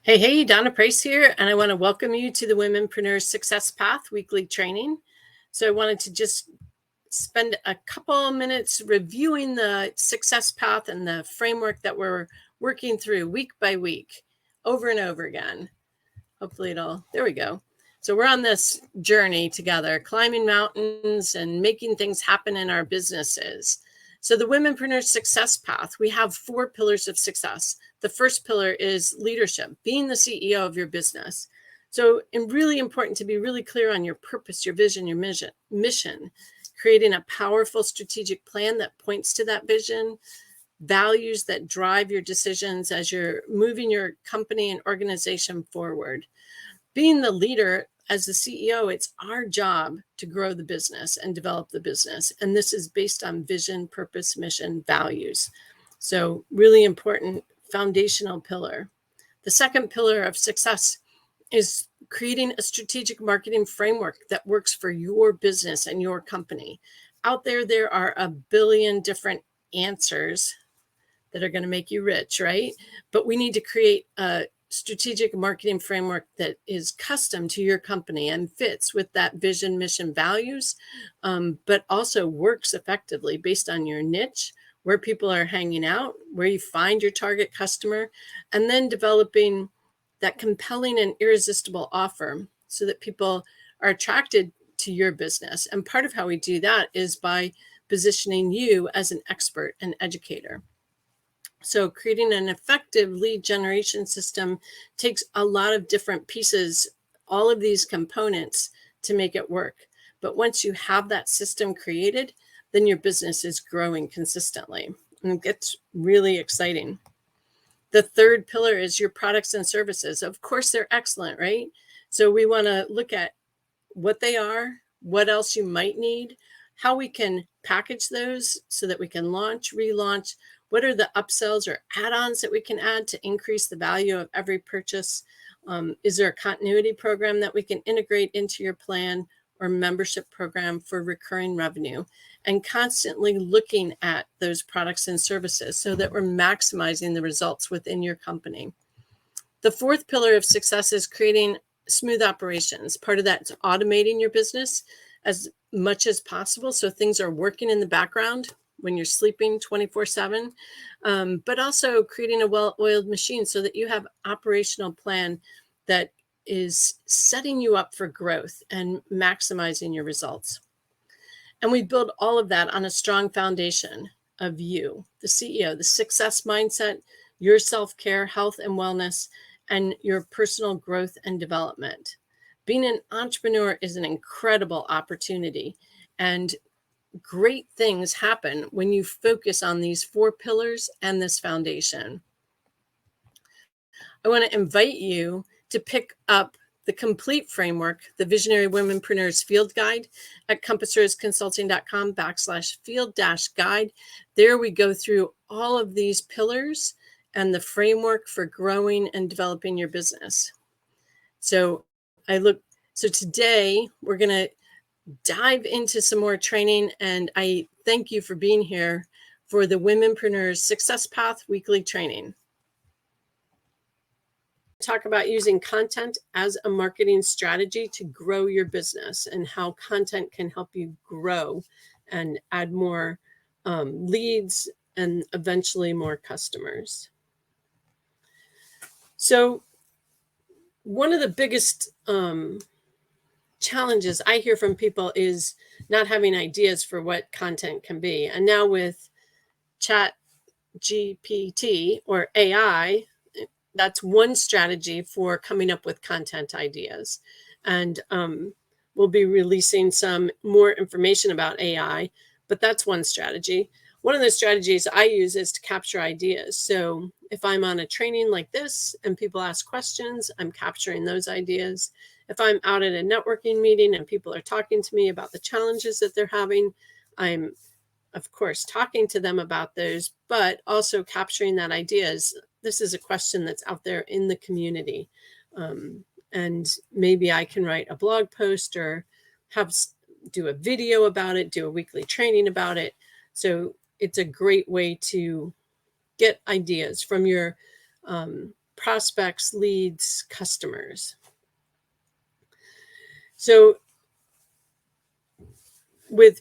Hey, Donna Price here, and I want to welcome you to the Womenpreneur Success Path weekly training. So I wanted to just spend a couple minutes reviewing the success path and the framework that we're working through week by week, over and over again. Hopefully there we go. So we're on this journey together, climbing mountains and making things happen in our businesses. So the Womenpreneur Success Path, we have 4 pillars of success. The first pillar is leadership, being the CEO of your business. So it's really important to be really clear on your purpose, your vision, your mission, creating a powerful strategic plan that points to that vision, values that drive your decisions as you're moving your company and organization forward. Being the leader as the CEO, it's our job to grow the business and develop the business. And this is based on vision, purpose, mission, values. So really important foundational pillar. The second pillar of success is creating a strategic marketing framework that works for your business and your company. Out there are a billion different answers that are going to make you rich, right? But we need to create a strategic marketing framework that is custom to your company and fits with that vision, mission, values, but also works effectively based on your niche, where people are hanging out, where you find your target customer, and then developing that compelling and irresistible offer so that people are attracted to your business. And part of how we do that is by positioning you as an expert and educator. So creating an effective lead generation system takes a lot of different pieces, all of these components to make it work. But once you have that system created, then your business is growing consistently, and it gets really exciting. The third pillar is your products and services. Of course, they're excellent, right? So we want to look at what they are, what else you might need, how we can package those so that we can launch, relaunch. What are the upsells or add-ons that we can add to increase the value of every purchase? Is there a continuity program that we can integrate into your plan or membership program for recurring revenue? And constantly looking at those products and services so that we're maximizing the results within your company. The fourth pillar of success is creating smooth operations. Part of that is automating your business as much as possible so things are working in the background when you're sleeping 24/7, but also creating a well-oiled machine so that you have an operational plan that is setting you up for growth and maximizing your results. And we build all of that on a strong foundation of you, the CEO, the success mindset, your self-care, health and wellness, and your personal growth and development. Being an entrepreneur is an incredible opportunity, and great things happen when you focus on these 4 pillars and this foundation. I want to invite you to pick up the complete framework, the Visionary Womenpreneurs Field Guide at compassersconsulting.com/field-guide. There we go through all of these pillars and the framework for growing and developing your business. So today we're going to dive into some more training, and I thank you for being here for the Womenpreneurs Success Path weekly training. Talk about using content as a marketing strategy to grow your business and how content can help you grow and add more leads and eventually more customers. So one of the biggest challenges I hear from people is not having ideas for what content can be. And now with Chat GPT or AI, that's one strategy for coming up with content ideas. And we'll be releasing some more information about AI, but that's one strategy. One of the strategies I use is to capture ideas. So if I'm on a training like this and people ask questions, I'm capturing those ideas. If I'm out at a networking meeting and people are talking to me about the challenges that they're having, I'm, of course, talking to them about those, but also capturing that ideas. This is a question that's out there in the community. And maybe I can write a blog post or do a video about it, do a weekly training about it. So it's a great way to get ideas from your prospects, leads, customers. So with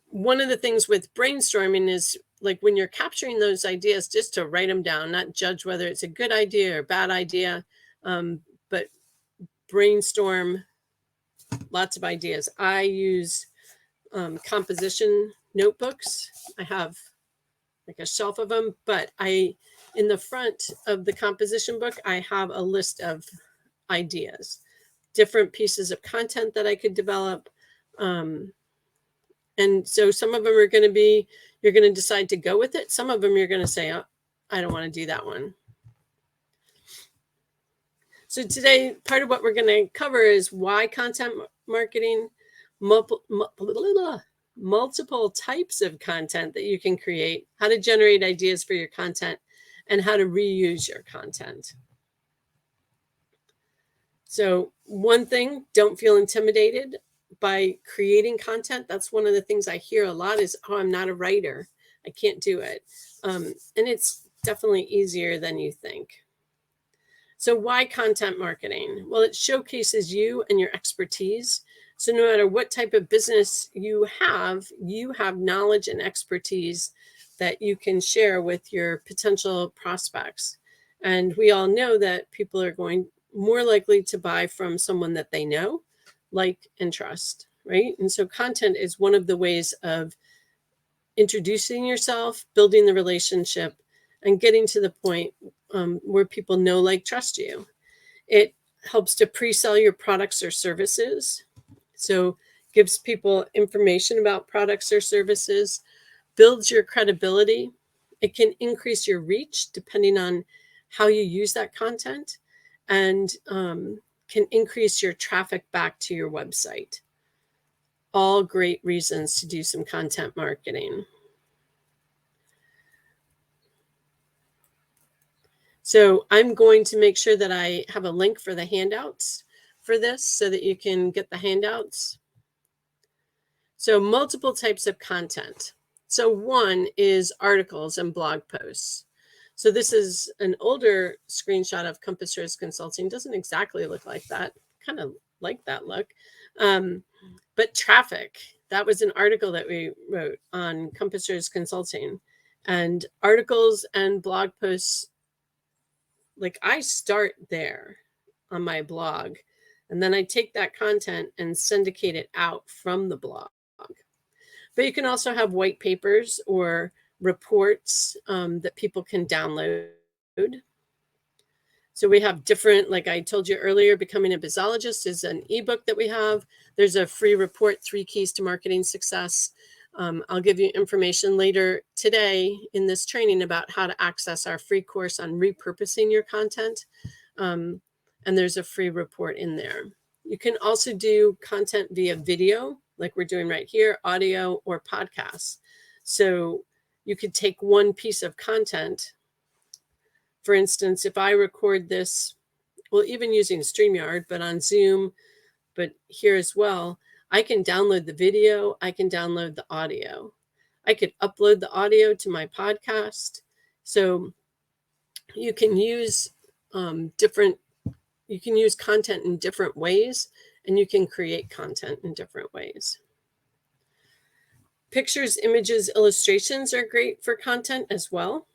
one of the things with brainstorming is like when you're capturing those ideas, just to write them down, not judge whether it's a good idea or bad idea, but brainstorm lots of ideas. I use composition notebooks. I have like a shelf of them, but in the front of the composition book, I have a list of ideas, different pieces of content that I could develop. And so some of them are going to be, you're going to decide to go with it. Some of them you're going to say, oh, I don't want to do that one. So today, part of what we're going to cover is why content marketing, multiple types of content that you can create, how to generate ideas for your content, and how to reuse your content. So one thing, don't feel intimidated by creating content. That's one of the things I hear a lot is, oh, I'm not a writer. I can't do it. And it's definitely easier than you think. So why content marketing? Well, it showcases you and your expertise. So no matter what type of business you have knowledge and expertise that you can share with your potential prospects. And we all know that people are more likely to buy from someone that they know, like, and trust, right? And so content is one of the ways of introducing yourself, building the relationship, and getting to the point where people know, like, trust you. It helps to pre-sell your products or services. So gives people information about products or services, builds your credibility. It can increase your reach depending on how you use that content, and can increase your traffic back to your website. All great reasons to do some content marketing. So I'm going to make sure that I have a link for the handouts for this so that you can get the handouts. So multiple types of content. So one is articles and blog posts. So this is an older screenshot of Compass Rose Consulting. Doesn't exactly look like that. Kind of like that look. But traffic, that was an article that we wrote on Compass Rose Consulting. And articles and blog posts, like, I start there on my blog, and then I take that content and syndicate it out from the blog. But you can also have white papers or reports that people can download. So we have different, like I told you earlier, Becoming a Bizologist is an ebook that we have. There's a free report, 3 Keys to Marketing Success. I'll give you information later today in this training about how to access our free course on repurposing your content. And there's a free report in there. You can also do content via video, like we're doing right here, audio or podcasts. So you could take one piece of content. For instance, if I record this, well, even using StreamYard, but on Zoom, but here as well, I can download the video, I can download the audio. I could upload the audio to my podcast. So you can use you can use content in different ways, and you can create content in different ways. Pictures, images, illustrations are great for content as well.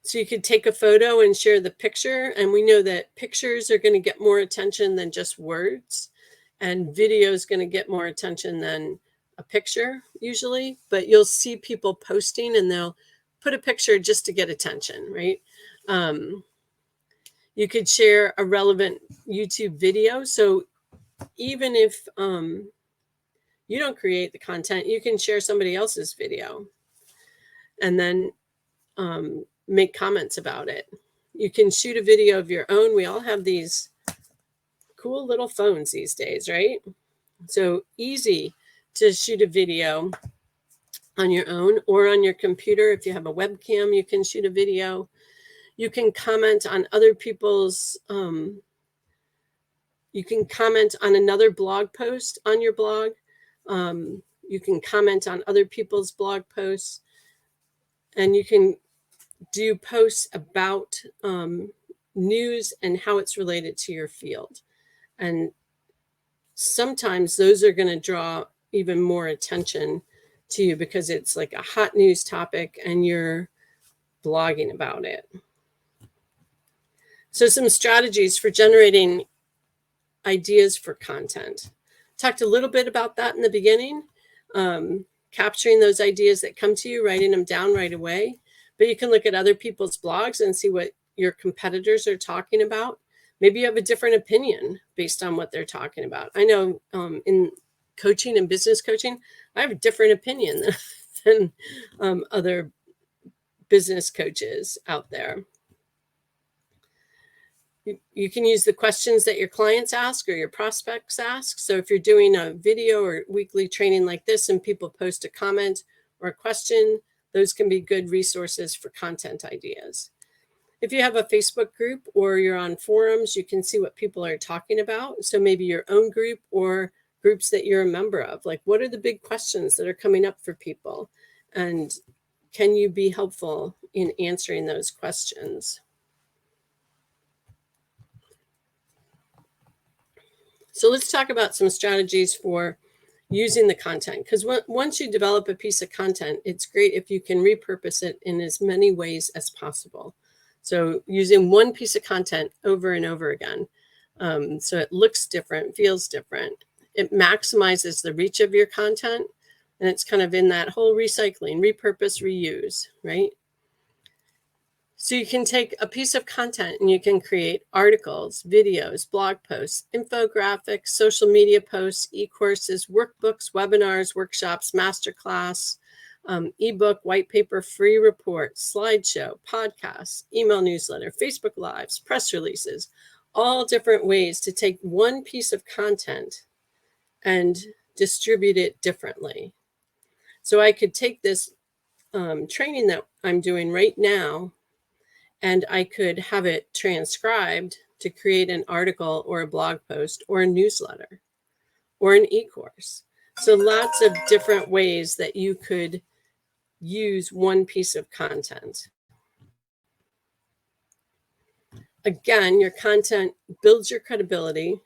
So you could take a photo and share the picture. And we know that pictures are going to get more attention than just words. And video is going to get more attention than a picture usually. But you'll see people posting and they'll put a picture just to get attention, right? You could share a relevant YouTube video. So even if you don't create the content, you can share somebody else's video and then make comments about it. You can shoot a video of your own. We all have these cool little phones these days, right? So easy to shoot a video on your own or on your computer. If you have a webcam, you can shoot a video. You can comment on other people's, you can comment on another blog post on your blog. You can comment on other people's blog posts, and you can do you post about news and how it's related to your field? And sometimes those are going to draw even more attention to you because it's like a hot news topic and you're blogging about it. So some strategies for generating ideas for content. Talked a little bit about that in the beginning, capturing those ideas that come to you, writing them down right away. But you can look at other people's blogs and see what your competitors are talking about. Maybe you have a different opinion based on what they're talking about. I know in coaching and business coaching, I have a different opinion than other business coaches out there. You can use the questions that your clients ask or your prospects ask. So if you're doing a video or weekly training like this and people post a comment or a question, those can be good resources for content ideas. If you have a Facebook group or you're on forums, you can see what people are talking about. So maybe your own group or groups that you're a member of, like what are the big questions that are coming up for people? And can you be helpful in answering those questions? So let's talk about some strategies for using the content, because once you develop a piece of content, it's great if you can repurpose it in as many ways as possible. So using one piece of content over and over again, so it looks different, feels different. It maximizes the reach of your content, and it's kind of in that whole recycling, repurpose, reuse, right? So you can take a piece of content and you can create articles, videos, blog posts, infographics, social media posts, e-courses, workbooks, webinars, workshops, masterclass, ebook, white paper, free report, slideshow, podcasts, email newsletter, Facebook Lives, press releases, all different ways to take one piece of content and distribute it differently. So I could take this training that I'm doing right now, and I could have it transcribed to create an article or a blog post or a newsletter or an e-course. So lots of different ways that you could use one piece of content. Again, your content builds your credibility.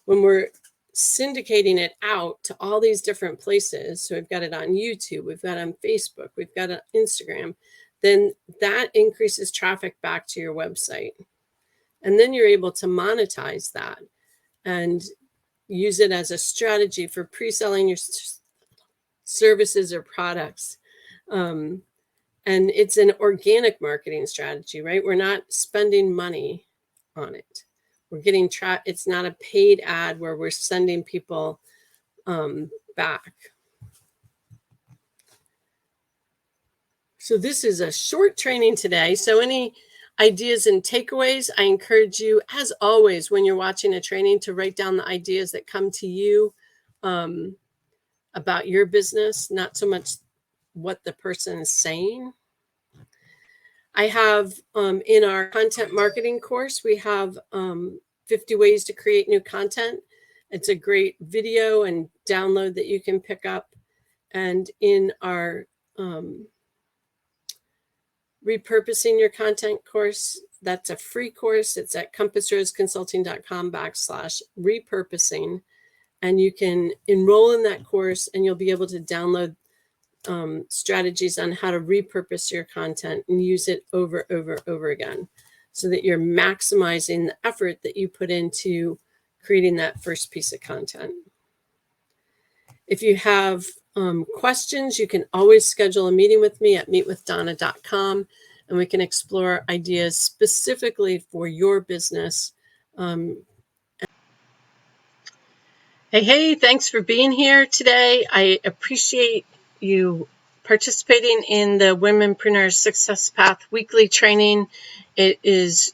When we're syndicating it out to all these different places, so we've got it on YouTube, we've got it on Facebook, we've got it on Instagram, then that increases traffic back to your website. And then you're able to monetize that and use it as a strategy for pre-selling your services or products. And it's an organic marketing strategy, right? We're not spending money on it. We're getting it's not a paid ad where we're sending people back. So this is a short training today. So any ideas and takeaways, I encourage you, as always, when you're watching a training, to write down the ideas that come to you about your business, not so much what the person is saying. I have in our content marketing course, we have 50 ways to create new content. It's a great video and download that you can pick up. And in our repurposing your content course, that's a free course. It's at compassroseconsulting.com/repurposing. And you can enroll in that course and you'll be able to download strategies on how to repurpose your content and use it over again, so that you're maximizing the effort that you put into creating that first piece of content. If you have questions, you can always schedule a meeting with me at meetwithdonna.com, and we can explore ideas specifically for your business. Hey, thanks for being here today. I appreciate you participating in the Womenpreneur Success Path weekly training. It is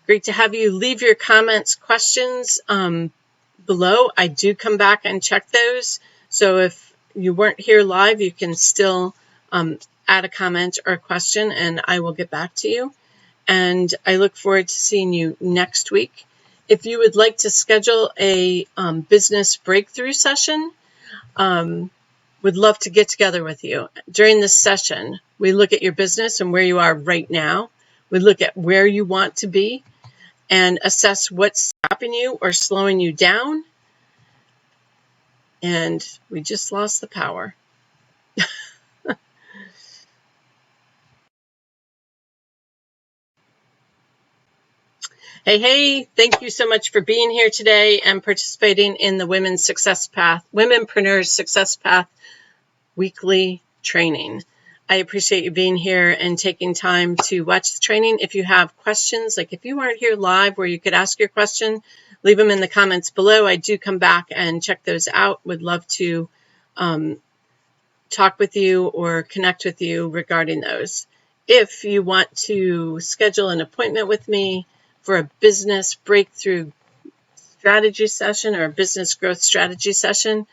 great to have you leave your comments, questions below. I do come back and check those. So if you weren't here live, you can still add a comment or a question and I will get back to you. And I look forward to seeing you next week. If you would like to schedule a business breakthrough session, Would love to get together with you. During this session, we look at your business and where you are right now. We look at where you want to be and assess what's stopping you or slowing you down. And we just lost the power. Hey, thank you so much for being here today and participating in the Womenpreneurs Success Path weekly training. I appreciate you being here and taking time to watch the training. If you have questions, like if you weren't here live where you could ask your question, leave them in the comments below. I do come back and check those out. Would love to talk with you or connect with you regarding those. If you want to schedule an appointment with me for a business breakthrough strategy session or a business growth strategy session,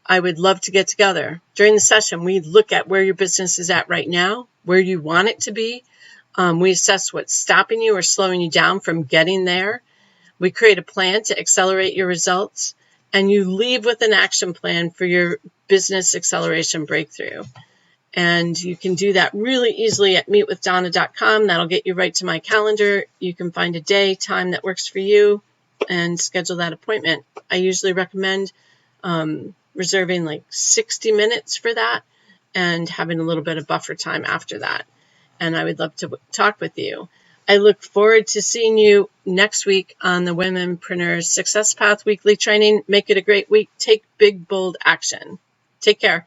I would love to get together. During the session, we look at where your business is at right now, where you want it to be. We assess what's stopping you or slowing you down from getting there. We create a plan to accelerate your results, and you leave with an action plan for your business acceleration breakthrough. And you can do that really easily at meetwithdonna.com. That'll get you right to my calendar. You can find a day, time that works for you and schedule that appointment. I usually recommend reserving like 60 minutes for that and having a little bit of buffer time after that. And I would love to talk with you. I look forward to seeing you next week on the Womenpreneurs Success Path weekly training. Make it a great week. Take big, bold action. Take care.